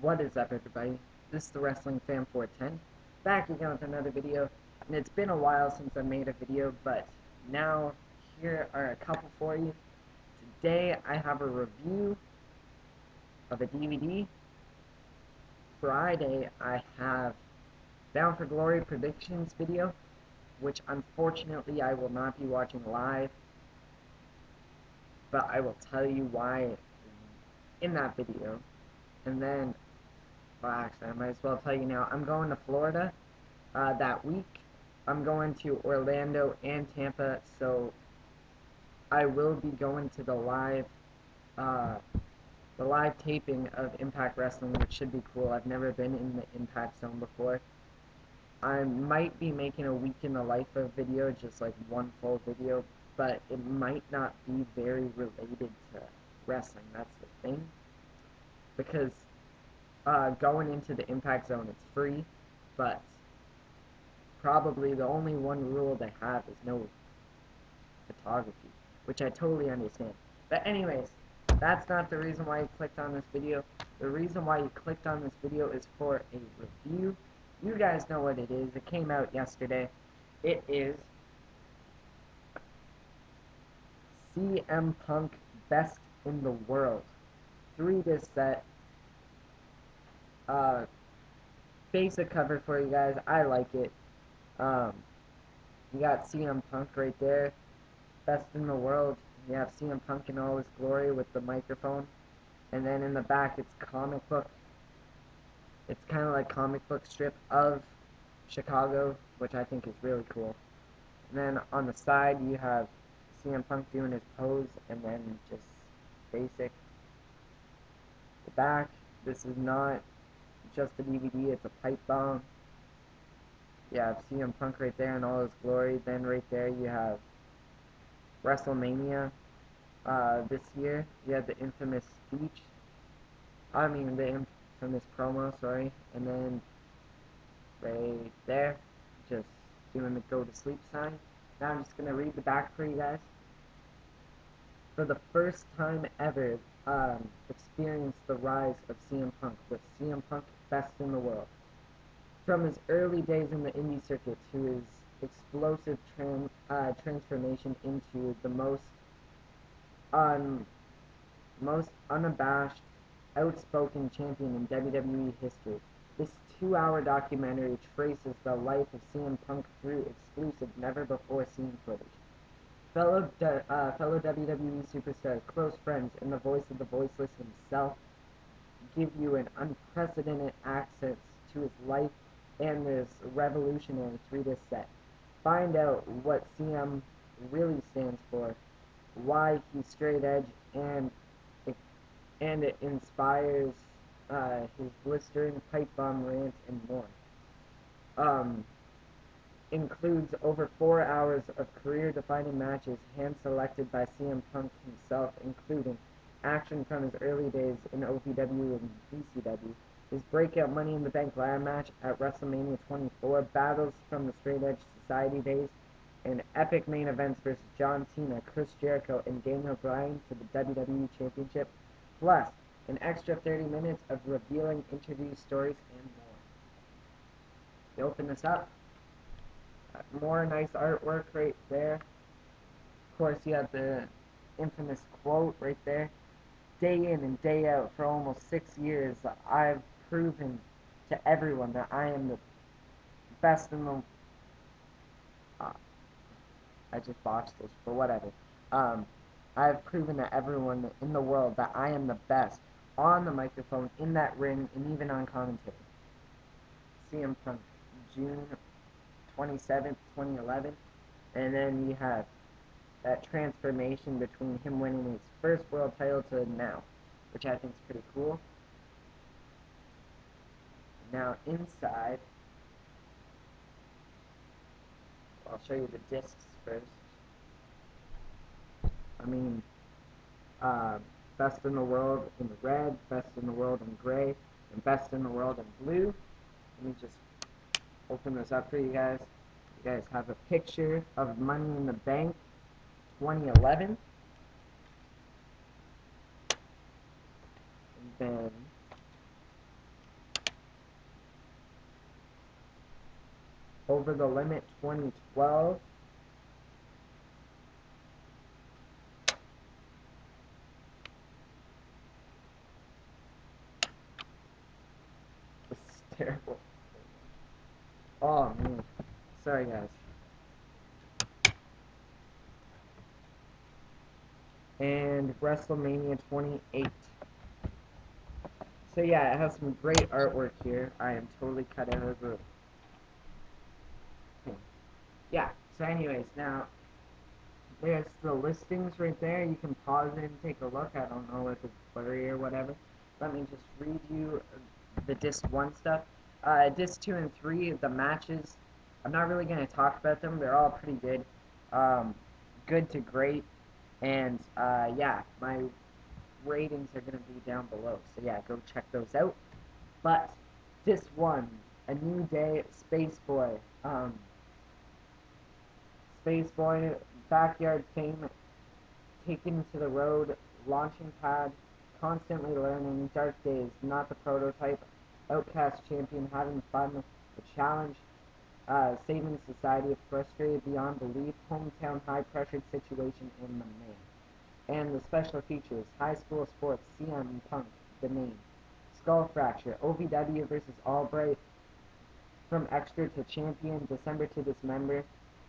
What is up, everybody? This is the Wrestling Fan 410, back again with another video, and it's been a while since I made a video, but now here are a couple for you. Today I have a review of a DVD. Friday I have Bound for Glory predictions video, which unfortunately I will not be watching live, but I will tell you why in that video. And then, well, actually, I might as well tell you now. I'm going to Florida that week. I'm going to Orlando and Tampa, so I will be going to the live taping of Impact Wrestling, which should be cool. I've never been in the Impact Zone before. I might be making a week in the life of video, just like one full video, but it might not be very related to wrestling. That's the thing, because going into the Impact Zone, it's free, but probably the only one rule they have is no photography, which I totally understand. But anyways, that's not the reason why you clicked on this video. The reason why you clicked on this video is for a review. You guys know what it is. It came out yesterday. It is CM Punk Best in the World. 3-disc set. Basic cover for you guys. I like it. You got CM Punk right there. Best in the world. You have CM Punk in all his glory with the microphone. And then in the back it's comic book. It's kind of like comic book strip of Chicago, which I think is really cool. And then on the side you have CM Punk doing his pose, and then just basic. The back, this is not just a DVD, it's a pipe bomb. You have CM Punk right there in all his glory. Then right there you have WrestleMania this year. You had the infamous speech. The infamous promo, sorry. And then right there, just doing the go to sleep sign. Now I'm just going to read the back for you guys. For the first time ever, experienced the rise of CM Punk, with CM Punk best in the world. From his early days in the indie circuit to his explosive transformation into the most unabashed, outspoken champion in WWE history. This 2-hour documentary traces the life of CM Punk through exclusive, never-before-seen footage. Fellow WWE superstars, close friends, and the voice of the voiceless himself give you an unprecedented access to his life and this revolutionary 3-disc set. Find out what CM really stands for, why he's straight edge, and it inspires his blistering pipe bomb rant and more. Includes over 4 hours of career-defining matches hand-selected by CM Punk himself, including action from his early days in OVW and ECW, his breakout Money in the Bank ladder match at WrestleMania 24, battles from the Straight Edge Society days, and epic main events versus John Cena, Chris Jericho, and Daniel Bryan for the WWE Championship, plus an extra 30 minutes of revealing interviews, stories, and more. You open this up. More nice artwork right there. Of course, you have the infamous quote right there. Day in and day out for almost 6 years, I've proven to everyone that I am the best in the... I just botched this, but whatever. I've proven to everyone in the world that I am the best on the microphone, in that ring, and even on commentary. CM Punk, June 27th, 2011, and then you have that transformation between him winning his first world title to now, which I think is pretty cool. Now inside, I'll show you the discs first. Best in the world in red, best in the world in gray, and best in the world in blue. Let me just open this up for you guys. You guys have a picture of Money in the Bank 2011. And then Over the Limit 2012. This is terrible. Oh man. Sorry guys. And WrestleMania 28. So yeah, it has some great artwork here. I am totally cut out of the... Yeah, so anyways, now, there's the listings right there. You can pause it and take a look. I don't know if it's blurry or whatever. Let me just read you the Disc 1 stuff. Disc 2 and 3, the matches, I'm not really going to talk about them. They're all pretty good. Good to great. And, yeah, my ratings are going to be down below. So, yeah, go check those out. But, Disc 1, A New Day, Space Boy. Space Boy, Backyard Fame, Taken to the Road, Launching Pad, Constantly Learning, Dark Days, Not the Prototype, Outcast Champion, Having Fun, The Challenge, Saving Society, Frustrated Beyond Belief, Hometown High Pressured Situation, and The Man. And the special features, High School Sports, CM Punk, The Name, Skull Fracture, OVW versus Albright, From Extra to Champion, December to Dismember,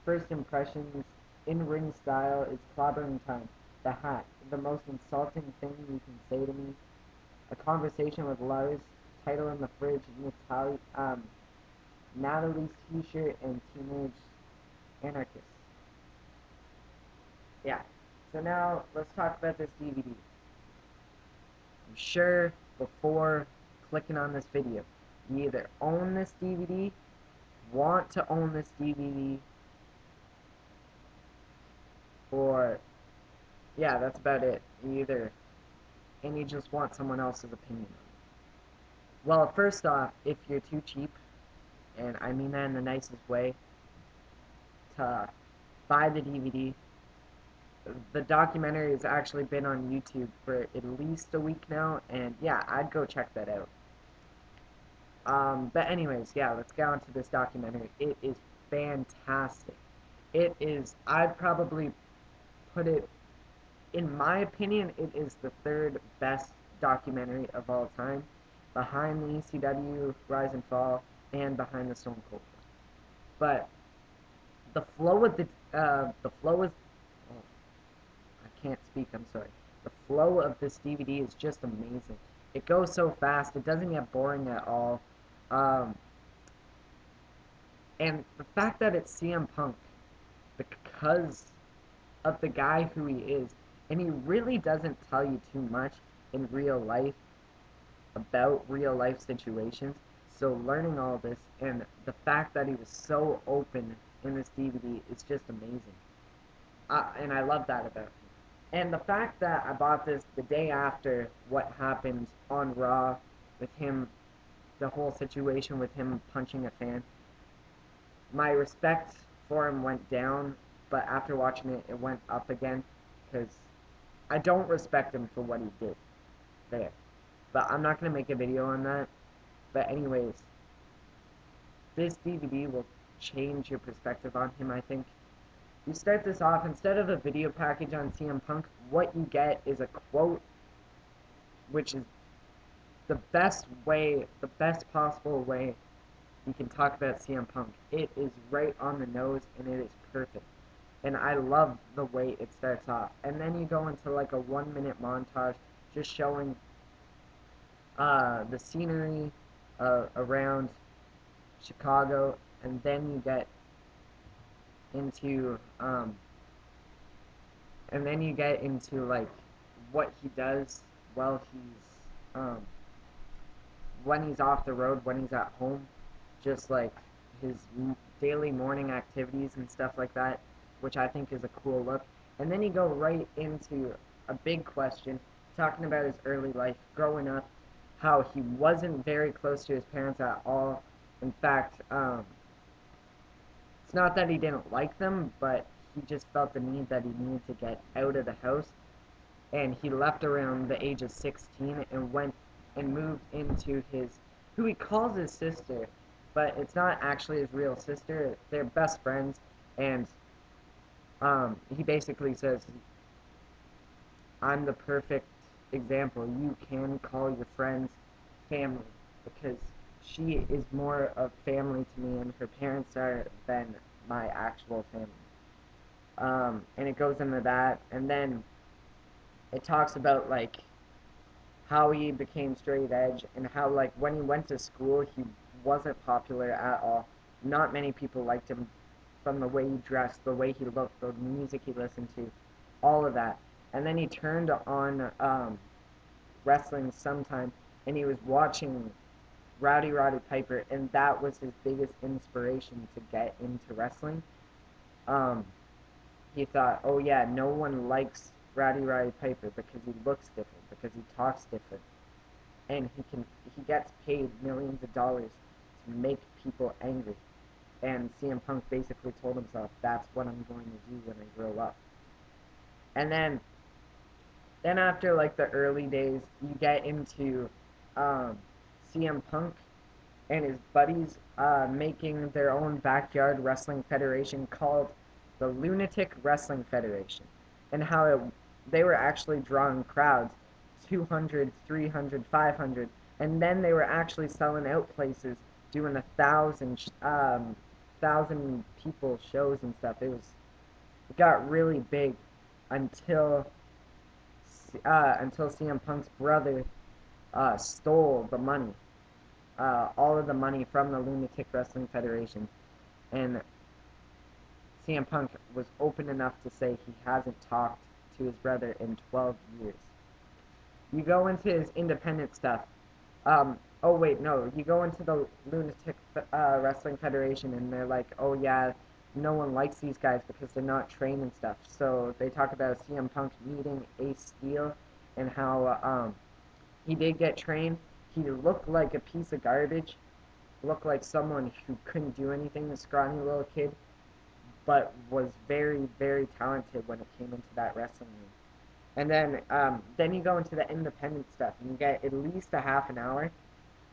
First Impressions, In-Ring Style, It's Clobbering Time, The Hat, The Most Insulting Thing You Can Say to Me, A Conversation with Lars, Title in the Fridge, Natalie's T-shirt, and Teenage Anarchist. Yeah, so now let's talk about this DVD. I'm sure before clicking on this video, you either own this DVD, want to own this DVD, or, yeah, that's about it. And you just want someone else's opinion on it. Well, first off, if you're too cheap, and I mean that in the nicest way, to buy the DVD, the documentary has actually been on YouTube for at least a week now, and yeah, I'd go check that out. But anyways, yeah, let's get on to this documentary. It is fantastic. It is, I'd probably put it, in my opinion, it is the third best documentary of all time, behind the ECW Rise and Fall and behind the Stone Cold. But the flow of I can't speak, I'm sorry. The flow of this DVD is just amazing. It goes so fast, it doesn't get boring at all. And the fact that it's CM Punk, because of the guy who he is, and he really doesn't tell you too much in real life about real life situations. So learning all this, and the fact that he was so open in this DVD is just amazing. And I love that about him. And the fact that I bought this the day after what happened on Raw with him, the whole situation with him punching a fan, my respect for him went down, but after watching it, it went up again, because I don't respect him for what he did there. But I'm not going to make a video on that. But anyways, this DVD will change your perspective on him, I think. You start this off, instead of a video package on CM Punk, what you get is a quote, which is the best possible way you can talk about CM Punk. It is right on the nose, and it is perfect. And I love the way it starts off. And then you go into like a 1-minute montage just showing the scenery around Chicago, and then you get into like what he does while he's when he's off the road, when he's at home, just like his daily morning activities and stuff like that, which I think is a cool look. And then you go right into a big question, talking about his early life, growing up, how he wasn't very close to his parents at all. In fact, it's not that he didn't like them, but he just felt the need that he needed to get out of the house. And he left around the age of 16 and went and moved into who he calls his sister, but it's not actually his real sister. They're best friends, and he basically says, "I'm the perfect example. You can call your friends family because she is more of family to me, and her parents are than my actual family." And it goes into that, and then it talks about like how he became straight edge and how like when he went to school he wasn't popular at all. Not many people liked him from the way he dressed, the way he looked, the music he listened to, all of that. And then he turned on wrestling sometime, and he was watching Roddy Piper, and that was his biggest inspiration to get into wrestling. Um, he thought, oh yeah, no one likes Roddy Piper because he looks different, because he talks different, and he gets paid millions of dollars to make people angry. And CM Punk basically told himself, that's what I'm going to do when I grow up. And then after like the early days, you get into um, CM Punk and his buddies making their own backyard wrestling federation called the Lunatic Wrestling Federation, and how they were actually drawing crowds 200, 300, 500, and then they were actually selling out places doing 1,000 people shows and stuff. It got really big until until CM Punk's brother stole the money, all of the money from the Lunatic Wrestling Federation, and CM Punk was open enough to say he hasn't talked to his brother in 12 years. You go into his independent stuff. Oh wait, no, you go into the Lunatic Wrestling Federation, and they're like, oh yeah, no one likes these guys because they're not trained and stuff. So they talk about CM Punk meeting Ace Steel and how he did get trained. He looked like a piece of garbage, looked like someone who couldn't do anything, a scrawny little kid, but was very, very talented when it came into that wrestling ring. And then you go into the independent stuff, and you get at least a half an hour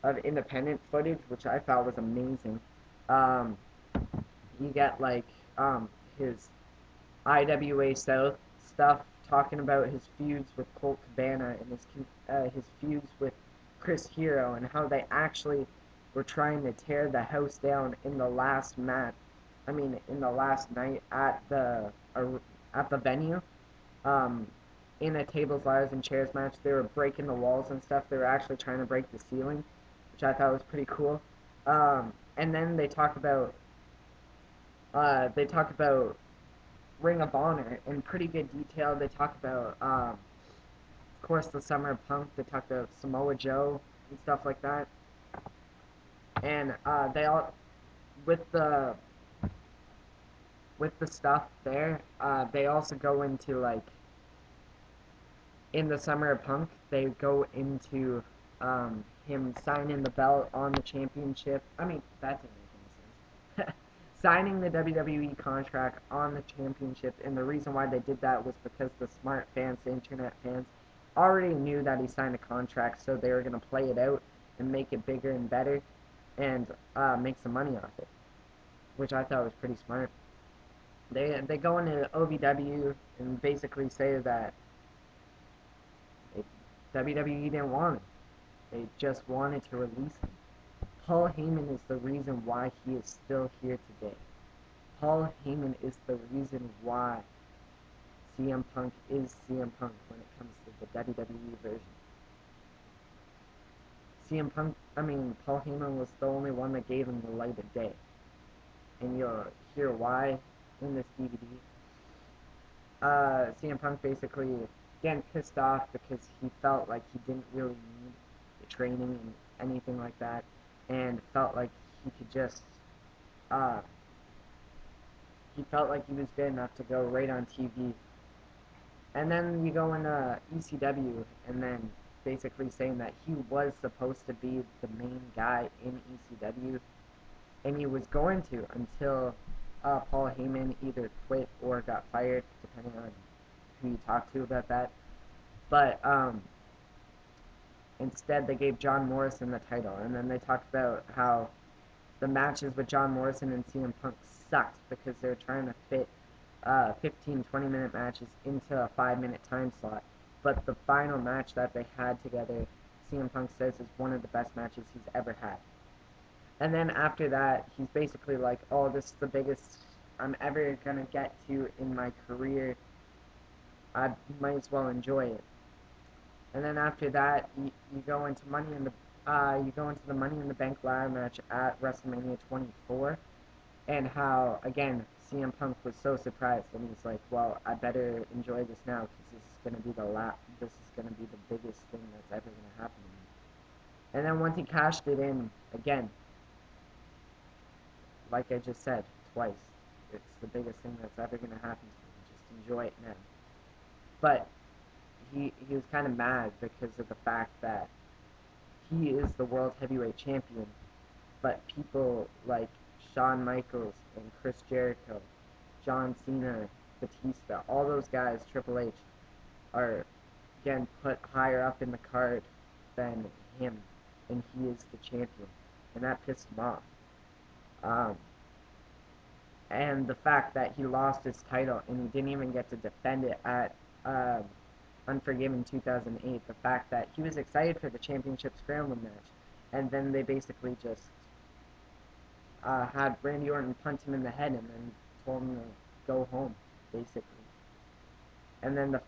of independent footage, which I thought was amazing. Um, you get like his IWA South stuff, talking about his feuds with Colt Cabana and his feuds with Chris Hero, and how they actually were trying to tear the house down in the last match. I mean, in the last night at the venue. Um, in a tables, ladders, and chairs match, they were breaking the walls and stuff. They were actually trying to break the ceiling, which I thought was pretty cool. And then they talk about Ring of Honor in pretty good detail. They talk about, of course, the Summer of Punk. They talk about Samoa Joe and stuff like that. And they all with the stuff there. They also go into like in the Summer of Punk. They go into him signing the belt on the championship. I mean, that didn't make any sense. Signing the WWE contract on the championship, and the reason why they did that was because the smart fans, the internet fans, already knew that he signed a contract, so they were going to play it out and make it bigger and better and make some money off it, which I thought was pretty smart. They go into OVW and basically say that WWE didn't want him. They just wanted to release him. Paul Heyman is the reason why he is still here today. Paul Heyman is the reason why CM Punk is CM Punk when it comes to the WWE version. Paul Heyman was the only one that gave him the light of day. And you'll hear why in this DVD. CM Punk basically getting pissed off because he felt like he didn't really need the training and anything like that, and felt like he could just he felt like he was good enough to go right on TV. And then you go into ECW, and then basically saying that he was supposed to be the main guy in ECW, and he was going to until Paul Heyman either quit or got fired, depending on who you talk to about that. But instead, they gave John Morrison the title, and then they talked about how the matches with John Morrison and CM Punk sucked because they were trying to fit 15, 20-minute matches into a 5-minute time slot. But the final match that they had together, CM Punk says, is one of the best matches he's ever had. And then after that, he's basically like, oh, this is the biggest I'm ever going to get to in my career. I might as well enjoy it. And then after that, you go into the Money in the Bank ladder match at WrestleMania 24, and how again CM Punk was so surprised, and he's like, "Well, I better enjoy this now because this is gonna be this is gonna be the biggest thing that's ever gonna happen to me." And then once he cashed it in again, like I just said twice, it's the biggest thing that's ever gonna happen to me. Just enjoy it now. But he was kind of mad because of the fact that he is the world heavyweight champion, but people like Shawn Michaels and Chris Jericho, John Cena, Batista, all those guys, Triple H, are again put higher up in the card than him, and he is the champion, and that pissed him off. And the fact that he lost his title and he didn't even get to defend it at Unforgiven 2008, the fact that he was excited for the championship scrambling match, and then they basically just had Randy Orton punch him in the head and then told him to go home, basically. And then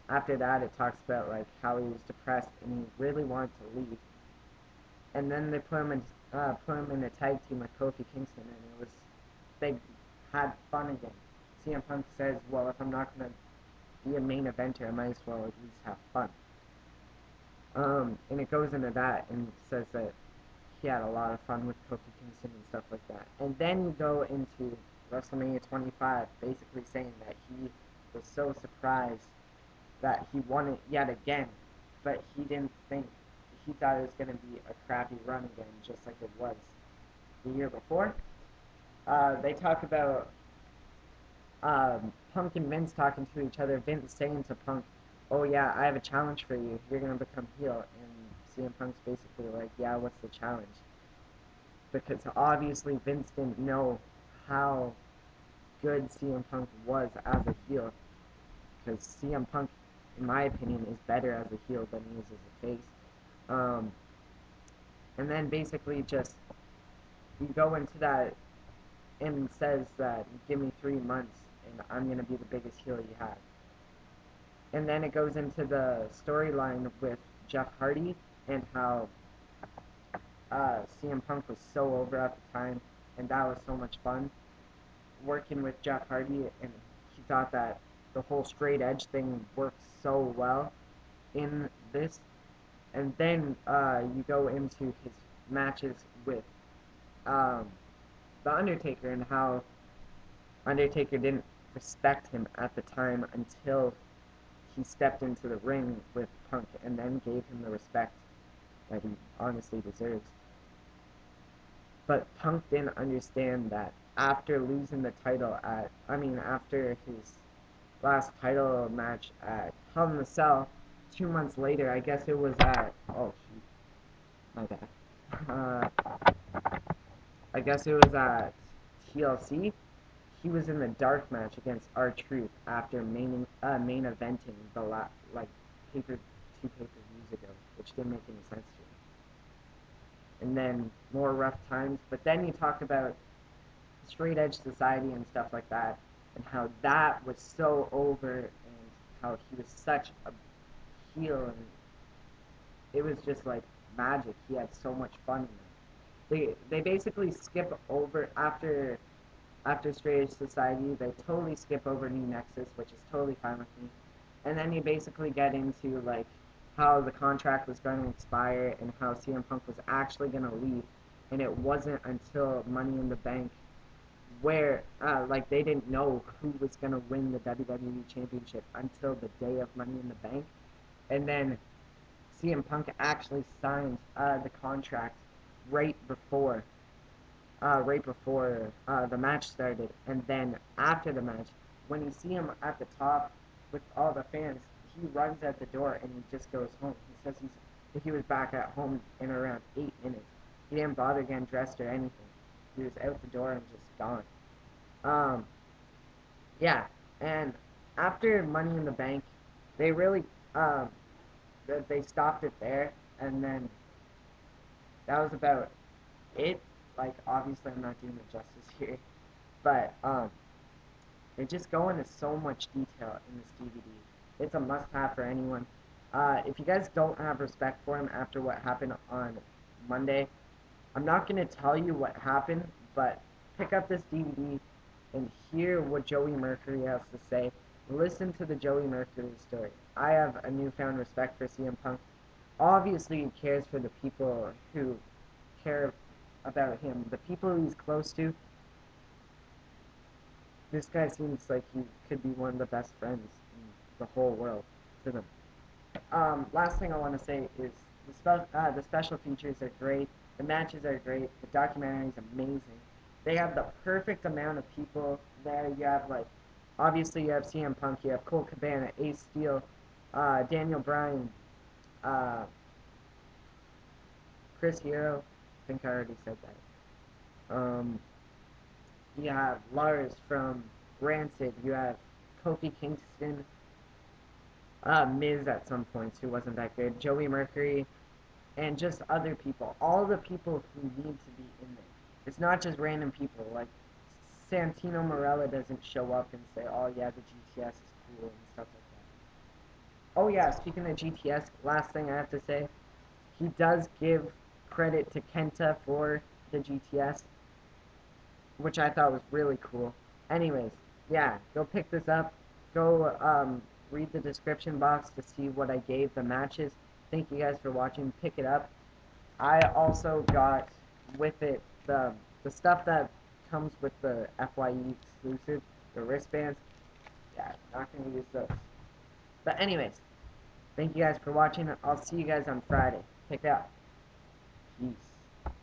after that it talks about like how he was depressed and he really wanted to leave. And then they put him in a tag team with Kofi Kingston, and they had fun again. CM Punk says, well, if I'm not going to be a main eventer, I might as well at least have fun. And it goes into that and says that he had a lot of fun with Kofi Kingston and stuff like that. And then you go into WrestleMania 25, basically saying that he was so surprised that he won it yet again, but he thought it was going to be a crappy run again, just like it was the year before. They talk about Punk and Vince talking to each other, Vince saying to Punk, oh yeah, I have a challenge for you, you're going to become heel, and CM Punk's basically like, yeah, what's the challenge? Because obviously Vince didn't know how good CM Punk was as a heel, because CM Punk, in my opinion, is better as a heel than he is as a face. And then basically just, you go into that and says that, give me 3 months and I'm going to be the biggest heel you have. And then it goes into the storyline with Jeff Hardy and how CM Punk was so over at the time, and that was so much fun working with Jeff Hardy, and he thought that the whole straight edge thing worked so well in this. And then you go into his matches with The Undertaker, and how Undertaker didn't respect him at the time until he stepped into the ring with Punk and then gave him the respect that he honestly deserves. But Punk didn't understand that after losing the title after his last title match at Hell in a Cell, 2 months later, I guess it was at, oh shoot, my bad. I guess it was at TLC. He was in the dark match against R-Truth after main eventing the two pay-per-views ago, which didn't make any sense to me. And then more rough times, but then you talk about straight edge society and stuff like that, and how that was so over, and how he was such a heel, and it was just like magic. He had so much fun in that. They basically skip over after Straight Edge Society. They totally skip over New Nexus, which is totally fine with me. And then you basically get into like how the contract was going to expire and how CM Punk was actually going to leave, and it wasn't until Money in the Bank where they didn't know who was going to win the WWE Championship until the day of Money in the Bank, and then CM Punk actually signed the contract right before the match started. And then after the match, when you see him at the top with all the fans, he runs at the door and he just goes home. He says he was back at home in around 8 minutes. He didn't bother getting dressed or anything. He was out the door and just gone. Um, yeah, and after Money in the Bank, they really um, they stopped it there, and then that was about it. Like, obviously, I'm not doing it justice here, but they just go into so much detail in this DVD. It's a must-have for anyone. If you guys don't have respect for him after what happened on Monday, I'm not going to tell you what happened, but pick up this DVD and hear what Joey Mercury has to say. Listen to the Joey Mercury story. I have a newfound respect for CM Punk. Obviously, he cares for the people who care about him, the people he's close to. This guy seems like he could be one of the best friends in the whole world to them. Last thing I want to say is the special features are great. The matches are great. The documentary is amazing. They have the perfect amount of people there. You have, like, obviously you have CM Punk, you have Colt Cabana, Ace Steel, Daniel Bryan, uh, Chris Hero. I think I already said that. You have Lars from Rancid. You have Kofi Kingston, Miz at some points who wasn't that good, Joey Mercury, and just other people. All the people who need to be in there. It's not just random people. Like, Santino Marella doesn't show up and say, "Oh yeah, the GTS is cool" and stuff like that. Oh yeah, speaking of GTS, last thing I have to say, he does give credit to Kenta for the GTS, which I thought was really cool. Anyways, yeah, go pick this up. Go read the description box to see what I gave the matches. Thank you guys for watching. Pick it up. I also got with it the stuff that comes with the FYE exclusive, the wristbands. Yeah, not gonna use those. But anyways, thank you guys for watching. I'll see you guys on Friday. Pick it up. Peace.